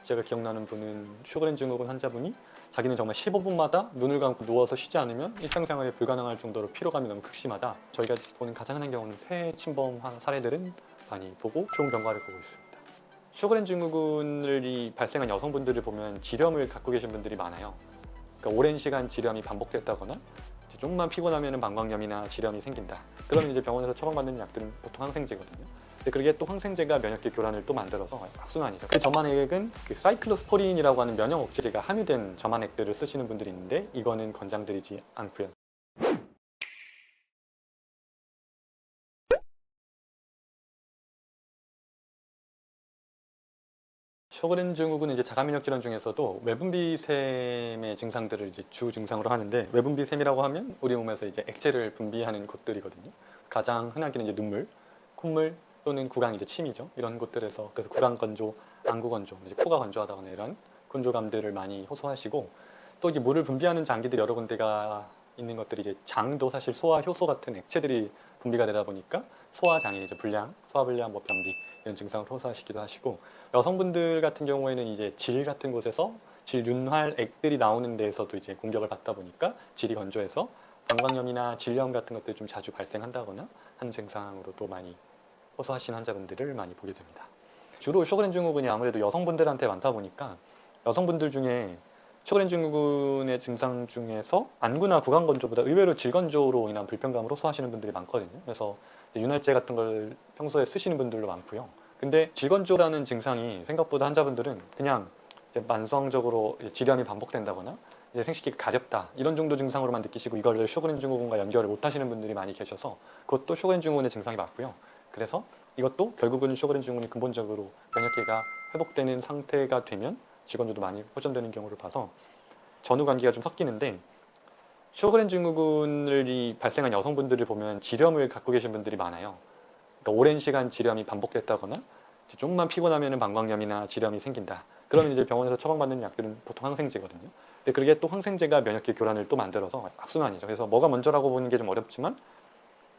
제가 기억나는 분은 쇼그렌 증후군 환자분이 자기는 정말 15분마다 눈을 감고 누워서 쉬지 않으면 일상생활이 불가능할 정도로 피로감이 너무 극심하다. 저희가 보는 가장 흔한 경우는 폐 침범 사례들은 많이 보고 좋은 결과를 보고 있습니다. 쇼그렌 증후군이 발생한 여성분들을 보면 지렴을 갖고 계신 분들이 많아요. 그러니까 오랜 시간 지렴이 반복됐다거나 조금만 피곤하면 방광염이나 지렴이 생긴다. 그러면 이제 병원에서 처방받는 약들은 보통 항생제거든요. 근데 그게 또 항생제가 면역계 교란을 또 만들어서 악순환이죠. 그 점안액은 그 사이클로스포린이라고 하는 면역 억제제가 함유된 점안액들을 쓰시는 분들이 있는데 이거는 권장드리지 않고요. 쇼그렌 증후군은 이제 자가면역 질환 중에서도 외분비샘의 증상들을 이제 주 증상으로 하는데, 외분비샘이라고 하면 우리 몸에서 이제 액체를 분비하는 곳들이거든요. 가장 흔하게는 이제 눈물, 콧물 또는 구강 이제 침이죠. 이런 곳들에서 그래서 구강 건조, 안구 건조, 이제 코가 건조하다거나 이런 건조감들을 많이 호소하시고, 또 이게 물을 분비하는 장기들이 여러 군데가 있는 것들이 이제 장도 사실 소화 효소 같은 액체들이 분비가 되다 보니까 소화 장애, 이제 불량, 소화 불량, 뭐 변비 이런 증상을 호소하시기도 하시고, 여성분들 같은 경우에는 이제 질 같은 곳에서 질 윤활액들이 나오는 데에서도 이제 공격을 받다 보니까 질이 건조해서 방광염이나 질염 같은 것들이 좀 자주 발생한다거나 하는 증상으로도 많이 호소하시는 환자분들을 많이 보게 됩니다. 주로 쇼그렌 증후군이 아무래도 여성분들한테 많다 보니까 여성분들 중에 쇼그렌 증후군의 증상 중에서 안구나 구강 건조보다 의외로 질 건조로 인한 불편감을 호소하시는 분들이 많거든요. 그래서 윤활제 같은 걸 평소에 쓰시는 분들도 많고요. 근데 질건조라는 증상이 생각보다 환자분들은 그냥 이제 만성적으로 질염이 반복된다거나 이제 생식기가 가렵다 이런 정도 증상으로만 느끼시고 이걸 쇼그렌 증후군과 연결을 못 하시는 분들이 많이 계셔서 그것도 쇼그렌 증후군의 증상이 맞고요. 그래서 이것도 결국은 쇼그렌 증후군이 근본적으로 면역계가 회복되는 상태가 되면 질건조도 많이 호전되는 경우를 봐서 전후 관계가 좀 섞이는데, 쇼그렌 증후군이 발생한 여성분들을 보면 지렴을 갖고 계신 분들이 많아요. 그러니까 오랜 시간 지렴이 반복됐다거나 조금만 피곤하면 방광염이나 지렴이 생긴다. 그러면 이제 병원에서 처방받는 약들은 보통 항생제거든요. 근데 그게 또 항생제가 면역계 교란을 또 만들어서 악순환이죠. 그래서 뭐가 먼저라고 보는 게 좀 어렵지만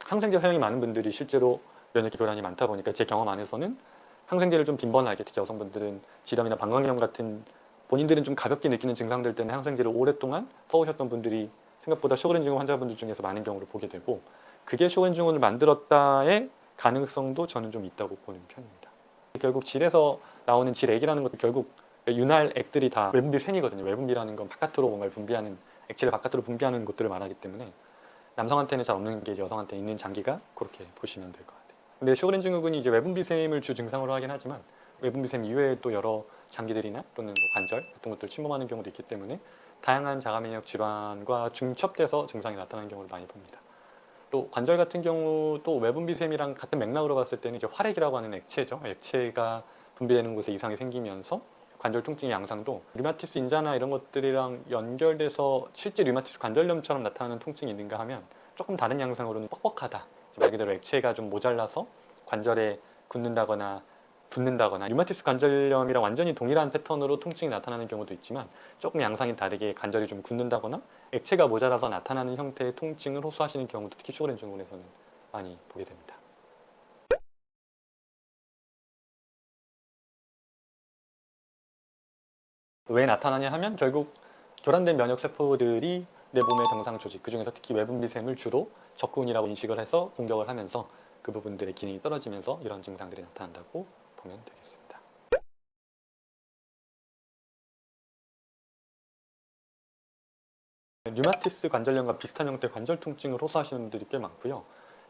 항생제 사용이 많은 분들이 실제로 면역계 교란이 많다 보니까 제 경험 안에서는 항생제를 좀 빈번하게, 특히 여성분들은 지렴이나 방광염 같은 본인들은 좀 가볍게 느끼는 증상들 때문에 항생제를 오랫동안 써오셨던 분들이 생각보다 쇼그렌 증후군 환자분들 중에서 많은 경우를 보게 되고, 그게 쇼그렌 증후군을 만들었다의 가능성도 저는 좀 있다고 보는 편입니다. 결국 질에서 나오는 질액이라는 것도 결국 윤활액들이 다 외분비샘이거든요. 외분비라는 건 바깥으로 뭔가를 분비하는, 액체를 바깥으로 분비하는 것들을 말하기 때문에 남성한테는 잘 없는 게 여성한테 있는 장기가 그렇게 보시면 될 것 같아요. 근데 쇼그렌 증후군이 이제 외분비샘을 주 증상으로 하긴 하지만 외분비샘 이외에 또 여러 장기들이나 또는 뭐 관절 같은 것들 침범하는 경우도 있기 때문에 다양한 자가면역 질환과 중첩돼서 증상이 나타나는 경우를 많이 봅니다. 또 관절 같은 경우도 외분비샘이랑 같은 맥락으로 봤을 때는 이제 활액이라고 하는 액체죠. 액체가 분비되는 곳에 이상이 생기면서 관절 통증의 양상도 류마티스 인자나 이런 것들이랑 연결돼서 실제 류마티스 관절염처럼 나타나는 통증이 있는가 하면 조금 다른 양상으로는 뻑뻑하다. 말 그대로 액체가 좀 모자라서 관절에 굳는다거나 붓는다거나, 류마티스 관절염이랑 완전히 동일한 패턴으로 통증이 나타나는 경우도 있지만 조금 양상이 다르게 관절이 좀 굳는다거나 액체가 모자라서 나타나는 형태의 통증을 호소하시는 경우도 특히 쇼그렌 증후군에서는 많이 보게 됩니다. 왜 나타나냐 하면 결국 교란된 면역세포들이 내 몸의 정상 조직, 그중에서 특히 외분비샘을 주로 적군이라고 인식을 해서 공격을 하면서 그 부분들의 기능이 떨어지면서 이런 증상들이 나타난다고 보면 되겠습니다. 류마티스 관절염과 비슷한 형태의 관절 통증을 호소하시는 분들이 꽤 많고요.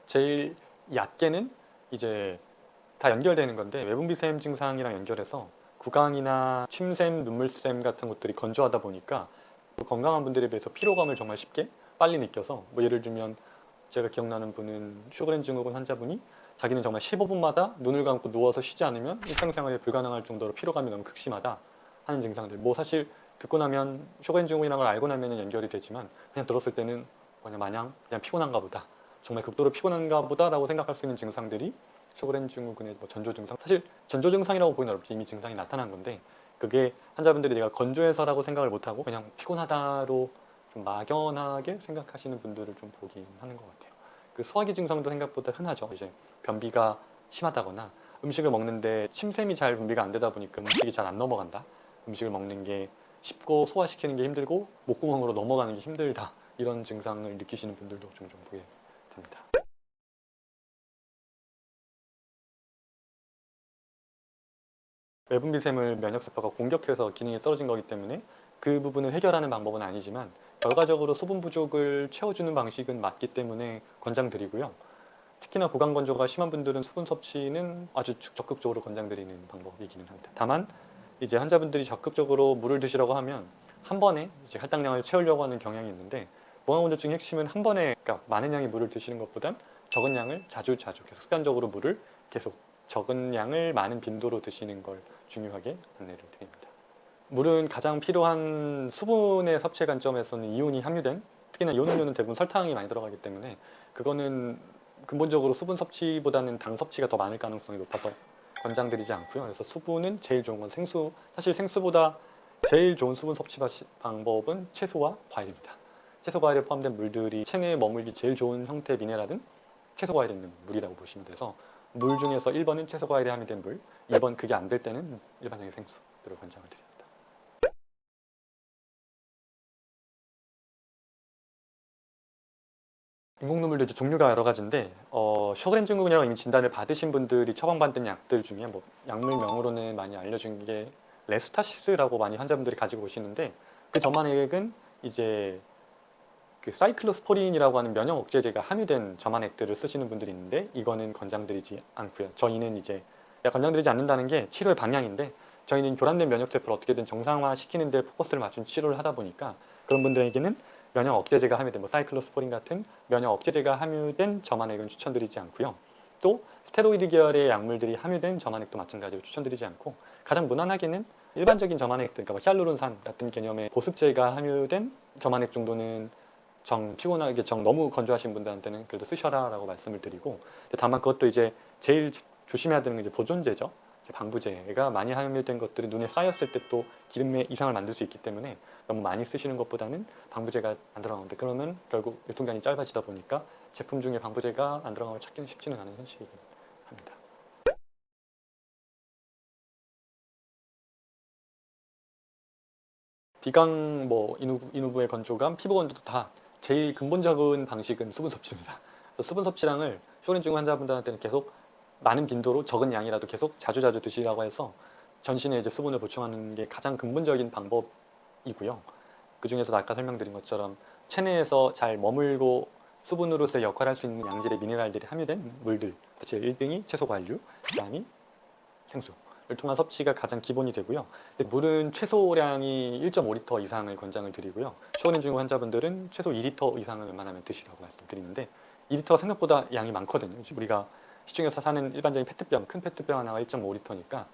제일 얕게는 이제 다 연결되는 건데 외분비샘 증상이랑 연결해서 구강이나 침샘, 눈물샘 같은 것들이 건조하다 보니까 건강한 분들에 비해서 피로감을 정말 쉽게 빨리 느껴서, 뭐 예를 들면 제가 기억나는 분은 쇼그렌 증후군 환자분이 자기는 정말 15분마다 눈을 감고 누워서 쉬지 않으면 일상생활이 불가능할 정도로 피로감이 너무 극심하다 하는 증상들. 뭐 사실 듣고 나면 쇼그렌 증후군이라는 걸 알고 나면 연결이 되지만 그냥 들었을 때는 그냥 마냥 그냥 피곤한가 보다, 정말 극도로 피곤한가 보다라고 생각할 수 있는 증상들이 쇼그렌 증후군의 뭐 전조 증상, 사실 전조 증상이라고 보기는 어렵죠. 이미 증상이 나타난 건데 그게 환자분들이 내가 건조해서라고 생각을 못하고 그냥 피곤하다로 좀 막연하게 생각하시는 분들을 좀 보긴 하는 것 같아요. 그 소화기 증상도 생각보다 흔하죠. 이제 변비가 심하다거나 음식을 먹는데 침샘이 잘 분비가 안 되다 보니까 음식이 잘 안 넘어간다. 음식을 먹는 게 쉽고 소화시키는 게 힘들고 목구멍으로 넘어가는 게 힘들다, 이런 증상을 느끼시는 분들도 종종 보게 됩니다. 외분비샘을 면역세포가 공격해서 기능이 떨어진 거기 때문에 그 부분을 해결하는 방법은 아니지만 결과적으로 수분 부족을 채워주는 방식은 맞기 때문에 권장드리고요. 특히나 고강 건조가 심한 분들은 수분 섭취는 아주 적극적으로 권장드리는 방법이기는 합니다. 다만 이제 환자분들이 적극적으로 물을 드시라고 하면 한 번에 이제 할당량을 채우려고 하는 경향이 있는데, 모강건조증의 핵심은 한 번에, 그러니까 많은 양의 물을 드시는 것보단 적은 양을 자주 계속 습관적으로 물을 계속 적은 양을 많은 빈도로 드시는 걸 중요하게 안내를 드립니다. 물은 가장 필요한 수분의 섭취 관점에서는 이온이 함유된, 특히나 이온 음료는 대부분 설탕이 많이 들어가기 때문에 그거는 근본적으로 수분 섭취보다는 당 섭취가 더 많을 가능성이 높아서 권장드리지 않고요. 그래서 수분은 제일 좋은 건 생수, 사실 생수보다 제일 좋은 수분 섭취 방법은 채소와 과일입니다. 채소 과일에 포함된 물들이 체내에 머물기 제일 좋은 형태의 미네랄은 채소 과일에 있는 물이라고 보시면 돼서, 물 중에서 1번은 채소 과일에 함유된 물, 2번 그게 안 될 때는 일반적인 생수를 권장을 드립니다. 인공눈물도 이제 종류가 여러 가지인데, 셔그렌 증후군이라고 이미 진단을 받으신 분들이 처방받은 약들 중에 뭐 약물명으로는 많이 알려진 게 레스타시스라고 많이 환자분들이 가지고 오시는데, 그 점안액은 이제 그 사이클로스포린이라고 하는 면역 억제제가 함유된 점안액들을 쓰시는 분들이 있는데, 이거는 권장드리지 않고요. 저희는 이제 권장드리지 않는다는 게 치료의 방향인데, 저희는 교란된 면역세포를 어떻게든 정상화시키는 데 포커스를 맞춘 치료를 하다 보니까 그런 분들에게는 면역 억제제가 함유된 뭐 사이클로스포린 같은 면역 억제제가 함유된 점안액은 추천드리지 않고요. 또 스테로이드 계열의 약물들이 함유된 점안액도 마찬가지로 추천드리지 않고, 가장 무난하게는 일반적인 점안액들, 그러니까 뭐 히알루론산 같은 개념의 보습제가 함유된 점안액 정도는 피곤하게 너무 건조하신 분들한테는 그래도 쓰셔라 라고 말씀을 드리고, 다만 그것도 이제 제일 조심해야 되는 게 이제 보존제죠. 방부제가 많이 함유된 것들은 눈에 쌓였을 때 또 기름의 이상을 만들 수 있기 때문에 너무 많이 쓰시는 것보다는 방부제가 안 들어가는데, 그러면 결국 유통기한이 짧아지다 보니까 제품 중에 방부제가 안 들어가는 걸 찾기는 쉽지는 않은 현실이긴 합니다. 비강, 인후부의 건조감, 피부 건조도 다 제일 근본적인 방식은 수분 섭취입니다. 그래서 수분 섭취량을 쇼그렌 증후 환자분들한테는 계속 많은 빈도로 적은 양이라도 계속 자주 드시라고 해서 전신에 이제 수분을 보충하는 게 가장 근본적인 방법이고요. 그 중에서도 아까 설명드린 것처럼 체내에서 잘 머물고 수분으로서의 역할을 할 수 있는 양질의 미네랄들이 함유된 물들, 제일 1등이 채소 과일류, 그 다음이 생수를 통한 섭취가 가장 기본이 되고요. 물은 최소량이 1.5리터 이상을 권장을 드리고요. 쇼그렌 증후 환자분들은 최소 2리터 이상을 웬만하면 드시라고 말씀드리는데, 2리터가 생각보다 양이 많거든요. 우리가 시중에서 사는 일반적인 페트병, 큰 페트병 하나가 1.5리터니까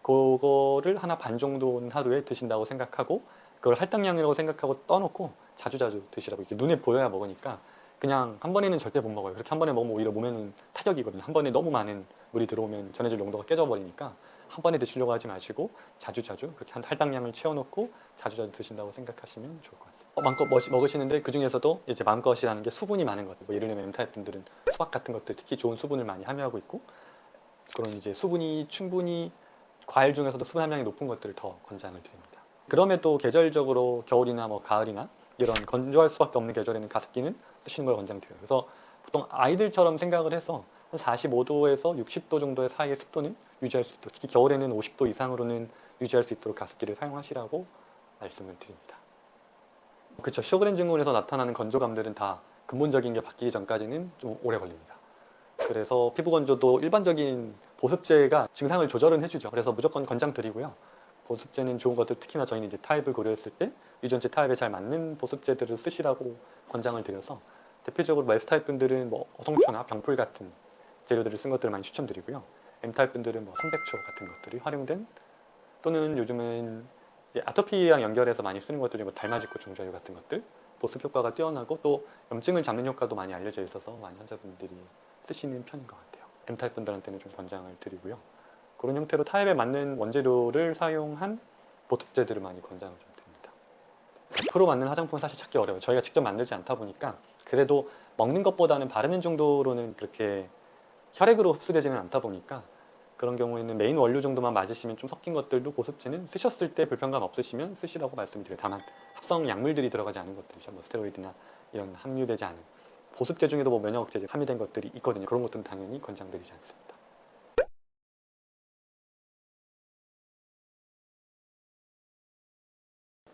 그거를 하나 반 정도는 하루에 드신다고 생각하고, 그걸 할당량이라고 생각하고 떠놓고 자주 드시라고. 이렇게 눈에 보여야 먹으니까 그냥 한 번에는 절대 못 먹어요. 그렇게 한 번에 먹으면 오히려 몸에는 타격이거든요. 한 번에 너무 많은 물이 들어오면 전해질 농도가 깨져버리니까 한 번에 드시려고 하지 마시고 자주 그렇게 할당량을 채워놓고 자주 드신다고 생각하시면 좋을 것 같아요. 마음껏 먹으시는데 그 중에서도 이제 마음껏이라는 게 수분이 많은 것, 뭐 예를 들면 M타입 분들은 수박 같은 것들 특히 좋은 수분을 많이 함유하고 있고, 그런 이제 수분이 충분히 과일 중에서도 수분 함량이 높은 것들을 더 권장을 드립니다. 그럼에도 계절적으로 겨울이나 뭐 가을이나 이런 건조할 수밖에 없는 계절에는 가습기는 쓰시는 걸 권장드려요. 그래서 보통 아이들처럼 생각을 해서 한 45도에서 60도 정도의 사이의 습도는 유지할 수 있도록, 특히 겨울에는 50도 이상으로는 유지할 수 있도록 가습기를 사용하시라고 말씀을 드립니다. 그렇죠. 쇼그렌 증후군에서 나타나는 건조감들은 다 근본적인 게 바뀌기 전까지는 좀 오래 걸립니다. 그래서 피부 건조도 일반적인 보습제가 증상을 조절은 해주죠. 그래서 무조건 권장드리고요. 보습제는 좋은 것들, 특히나 저희는 이제 타입을 고려했을 때 유전체 타입에 잘 맞는 보습제들을 쓰시라고 권장을 드려서, 대표적으로 S타입 분들은 뭐 어성초나 병풀 같은 재료들을 쓴 것들을 많이 추천드리고요. M타입 분들은 뭐 선백초 같은 것들이 활용된, 또는 요즘은 아토피랑 연결해서 많이 쓰는 것들 중에 뭐 달맞이꽃 종자유 같은 것들, 보습 효과가 뛰어나고 또 염증을 잡는 효과도 많이 알려져 있어서 많이 환자분들이 쓰시는 편인 것 같아요. M타입 분들한테는 좀 권장을 드리고요. 그런 형태로 타입에 맞는 원재료를 사용한 보습제들을 많이 권장을 좀 드립니다. 100% 맞는 화장품은 사실 찾기 어려워요. 저희가 직접 만들지 않다 보니까. 그래도 먹는 것보다는 바르는 정도로는 그렇게 혈액으로 흡수되지는 않다 보니까 그런 경우에는 메인 원료 정도만 맞으시면 좀 섞인 것들도 보습제는 쓰셨을 때 불편감 없으시면 쓰시라고 말씀드려요. 다만 합성 약물들이 들어가지 않은 것들이죠. 뭐 스테로이드나 이런 함유되지 않은 보습제 중에도 뭐 면역 억제제 함유된 것들이 있거든요. 그런 것들은 당연히 권장드리지 않습니다.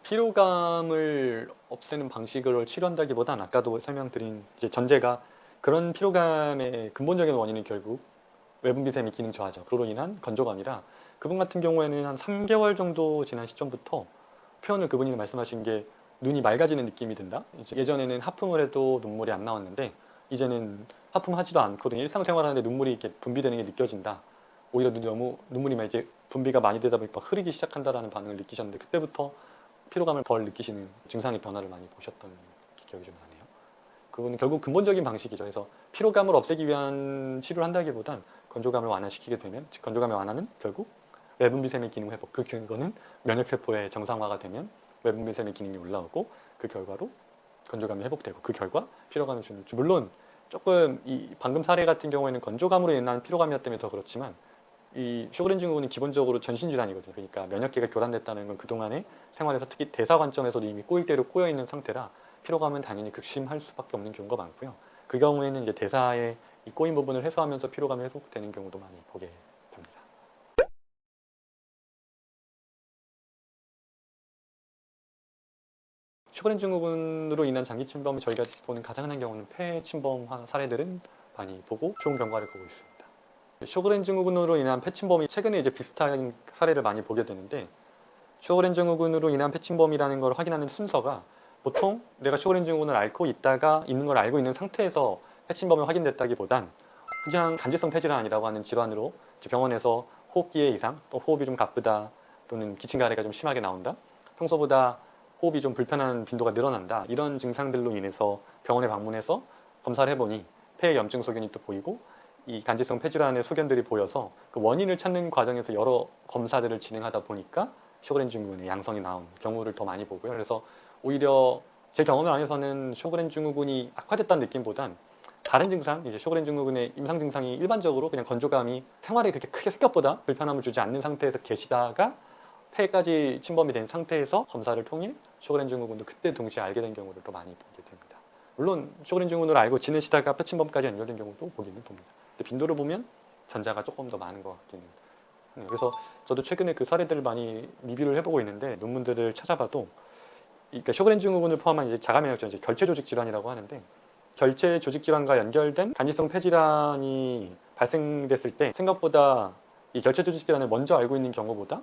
피로감을 없애는 방식을 치료한다기보단 아까도 설명드린 이제 전제가 그런 피로감의 근본적인 원인은 결국 외분비샘의 기능 저하죠. 그로 인한 건조감이라 그분 같은 경우에는 한 3개월 정도 지난 시점부터 표현을 그분이 말씀하신 게 눈이 맑아지는 느낌이 든다. 이제 예전에는 하품을 해도 눈물이 안 나왔는데 이제는 하품하지도 않거든요. 일상생활하는데 눈물이 이렇게 분비되는 게 느껴진다. 오히려 눈물이 막 이제 분비가 많이 되다 보니까 흐르기 시작한다라는 반응을 느끼셨는데 그때부터 피로감을 덜 느끼시는 증상의 변화를 많이 보셨던 기억이 좀 나네요. 그거는 결국 근본적인 방식이죠. 그래서 피로감을 없애기 위한 치료를 한다기보단 건조감을 완화시키게 되면, 즉 건조감을 완화는 결국 외분비샘의 기능 회복. 그 근거는 면역세포의 정상화가 되면 외분비샘의 기능이 올라오고 그 결과로 건조감이 회복되고 그 결과 피로감을 주는. 물론 조금 이 방금 사례 같은 경우에는 건조감으로 인한 피로감이었기 때문에 더 그렇지만 이 쇼그렌 증후군은 기본적으로 전신질환이거든요. 그러니까 면역계가 교란됐다는 건 그동안의 생활에서 특히 대사 관점에서도 이미 꼬일 대로 꼬여 있는 상태라 피로감은 당연히 극심할 수밖에 없는 경우가 많고요. 그 경우에는 이제 대사의 이 꼬인 부분을 해소하면서 피로감이 회복되는 경우도 많이 보게 됩니다. 쇼그렌 증후군으로 인한 장기 침범 저희가 보는 가장 흔한 경우는 폐 침범 사례들은 많이 보고 좋은 결과를 보고 있습니다. 쇼그렌 증후군으로 인한 폐 침범이 최근에 이제 비슷한 사례를 많이 보게 되는데 쇼그렌 증후군으로 인한 폐 침범이라는 걸 확인하는 순서가 보통 내가 쇼그렌 증후군을 앓고 있다가 있는 걸 알고 있는 상태에서 폐 침범이 확인됐다기보단 그냥 간질성 폐질환이라고 하는 질환으로 병원에서 호흡기의 이상, 또 호흡이 좀 가쁘다, 또는 기침 가래가 좀 심하게 나온다, 평소보다 호흡이 좀 불편한 빈도가 늘어난다, 이런 증상들로 인해서 병원에 방문해서 검사를 해보니 폐에 염증 소견이 또 보이고 이 간질성 폐질환의 소견들이 보여서 그 원인을 찾는 과정에서 여러 검사들을 진행하다 보니까 쇼그렌 증후군의 양성이 나온 경우를 더 많이 보고요. 그래서 오히려 제 경험 안에서는 쇼그렌 증후군이 악화됐다는 느낌보단 다른 증상, 이제 쇼그렌 증후군의 임상 증상이 일반적으로 그냥 건조감이 생활에 그렇게 크게 생각보다 불편함을 주지 않는 상태에서 계시다가 폐까지 침범이 된 상태에서 검사를 통해 쇼그렌 증후군도 그때 동시에 알게 된 경우를 더 많이 보게 됩니다. 물론 쇼그렌 증후군을 알고 지내시다가 폐 침범까지 연결된 경우도 보기는 봅니다. 근데 빈도를 보면 전자가 조금 더 많은 것 같기는 해요. 그래서 저도 최근에 그 사례들을 많이 리뷰를 해보고 있는데 논문들을 찾아봐도 그러니까 쇼그렌 증후군을 포함한 이제 자가면역질환, 이제 결체 조직 질환이라고 하는데 결체 조직 질환과 연결된 간질성 폐질환이 발생됐을 때 생각보다 이 결체 조직 질환을 먼저 알고 있는 경우보다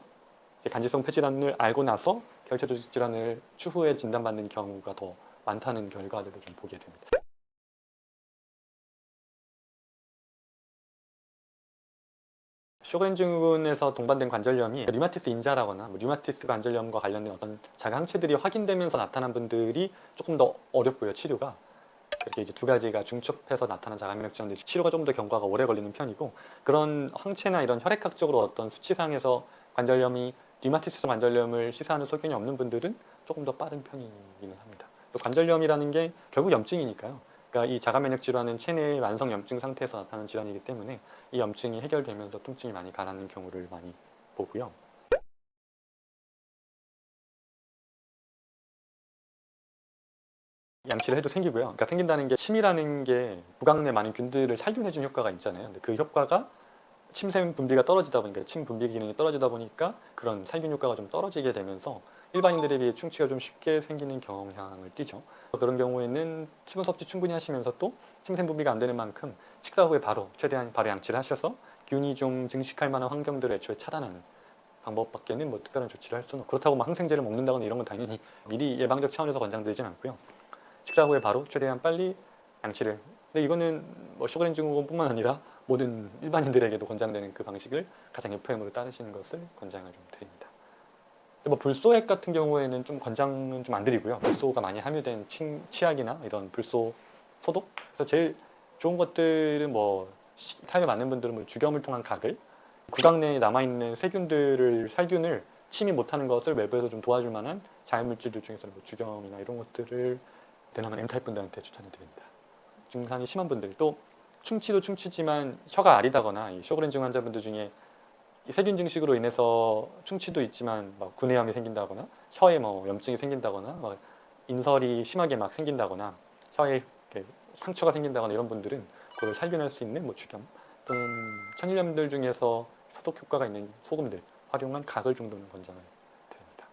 이제 간질성 폐질환을 알고 나서 결체 조직 질환을 추후에 진단받는 경우가 더 많다는 결과들을 좀 보게 됩니다. 쇼그렌 증후군에서 동반된 관절염이 류마티스 인자라거나 류마티스 관절염과 관련된 어떤 자가 항체들이 확인되면서 나타난 분들이 조금 더 어렵고요, 치료가. 이렇게 이제 두 가지가 중첩해서 나타난 자가면역질환들 치료가 좀 더 경과가 오래 걸리는 편이고 그런 항체나 이런 혈액학적으로 어떤 수치상에서 관절염이 류마티스 관절염을 시사하는 소견이 없는 분들은 조금 더 빠른 편이기는 합니다. 또 관절염이라는 게 결국 염증이니까요. 그러니까 이 자가면역질환은 체내의 만성 염증 상태에서 나타나는 질환이기 때문에 이 염증이 해결되면서 통증이 많이 가라앉는 경우를 많이 보고요. 양치를 해도 생기고요. 그러니까 생긴다는 게 침이라는 게 구강 내 많은 균들을 살균해주는 효과가 있잖아요. 근데 그 효과가 침샘 분비가 떨어지다 보니까 침 분비 기능이 떨어지다 보니까 그런 살균 효과가 좀 떨어지게 되면서 일반인들에 비해 충치가 좀 쉽게 생기는 경향을 띠죠. 그런 경우에는 수분 섭취 충분히 하시면서 또 침샘 분비가 안 되는 만큼 식사 후에 바로 최대한 바로 양치를 하셔서 균이 좀 증식할 만한 환경들을 애초에 차단하는 방법밖에는 뭐 특별한 조치를 할 수는 없고 그렇다고 막 항생제를 먹는다거나 이런 건 당연히 미리 예방적 차원에서 권장드리진 않고요. 식사 후에 바로 최대한 빨리 양치를. 근데 이거는 뭐 쇼그렌 증후군뿐만 아니라 모든 일반인들에게도 권장되는 그 방식을 가장 FM으로 따르시는 것을 권장을 좀 드립니다. 뭐 불소액 같은 경우에는 좀 권장은 좀 안 드리고요. 불소가 많이 함유된 치약이나 이런 불소 소독. 그래서 제일 좋은 것들은 뭐 사용에 맞는 분들은 뭐 주겸을 통한 가글, 구강 내에 남아있는 세균들을 살균을 침이 못하는 것을 외부에서 좀 도와줄 만한 자연물질들 중에서는 뭐 주겸이나 이런 것들을 대나면 M타입 분들한테 추천해 드립니다. 증상이 심한 분들 또 충치도 충치지만 혀가 아리다거나 이 쇼그렌 증 환자분들 중에 이 세균 증식으로 인해서 충치도 있지만 막 구내염이 생긴다거나 혀에 뭐 염증이 생긴다거나 막 인설이 심하게 막 생긴다거나 혀에 이렇게 상처가 생긴다거나 이런 분들은 그걸 살균할 수 있는 뭐 죽염 또는 천일염들 중에서 소독 효과가 있는 소금들 활용한 가글 정도는 권장을 드립니다.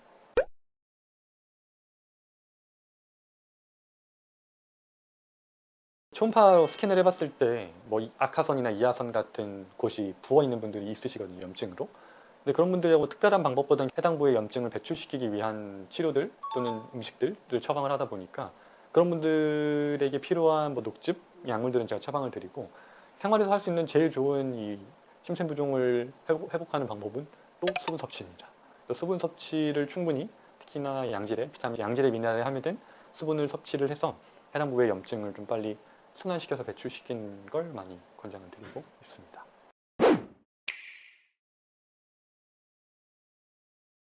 초음파로 스캔을 해봤을 때 뭐 악화선이나 이하선 같은 곳이 부어 있는 분들이 있으시거든요, 염증으로. 근데 그런 분들하고 특별한 방법보다는 해당 부의 염증을 배출시키기 위한 치료들 또는 음식들을 처방을 하다 보니까 그런 분들에게 필요한 뭐 녹즙, 약물들은 제가 처방을 드리고 생활에서 할 수 있는 제일 좋은 이 침샘부종을 회복하는 방법은 또 수분 섭취입니다. 또 수분 섭취를 충분히 특히나 양질의 비타민, 양질의 미네랄에 함유된 수분을 섭취를 해서 해당 부의 염증을 좀 빨리 순환시켜서 배출시키는 걸 많이 권장을 드리고 있습니다.